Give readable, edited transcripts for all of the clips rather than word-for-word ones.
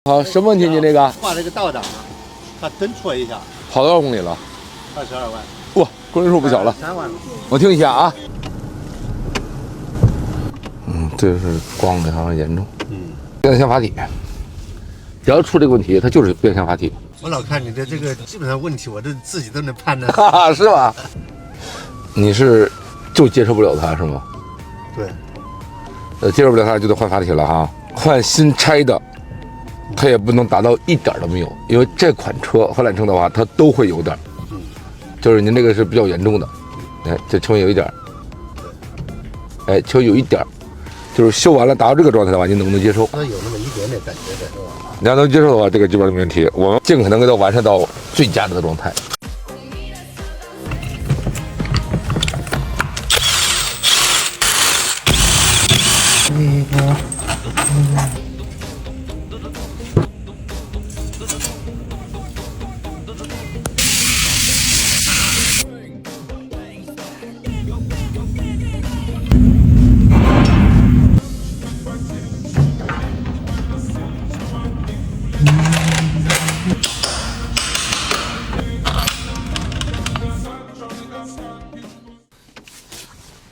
好，什么问题？你这个画这个倒档，它灯错一下，跑多少公里了？ 22万。哇，公里数不小了。 3万了。我听一下啊。这是光的，好像严重。变向阀体，只要出这个问题，它就是变向阀体。我老看你的这个基本上问题，我都自己都能判断。哈哈，是吧？你是就接受不了它是吗？对。接受不了它就得换阀体了哈，换新拆的，它也不能达到一点都没有，因为这款车荷兰车的话，它都会有点，就是您这个是比较严重的，哎，这轻微有一点，哎，轻微有一点，就是修完了达到这个状态的话，您能不能接受？那有那么一点点感觉的是吧？你要能接受的话，这个基本上没问题，我们尽可能给它完善到最佳的状态。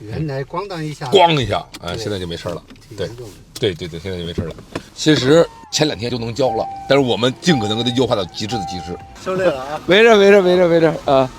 原来咣当一下，咣一下，哎，现在就没事了。对，现在就没事了。其实前2天就能交了，但是我们尽可能给它优化到极致的极致。受累了啊！没事啊。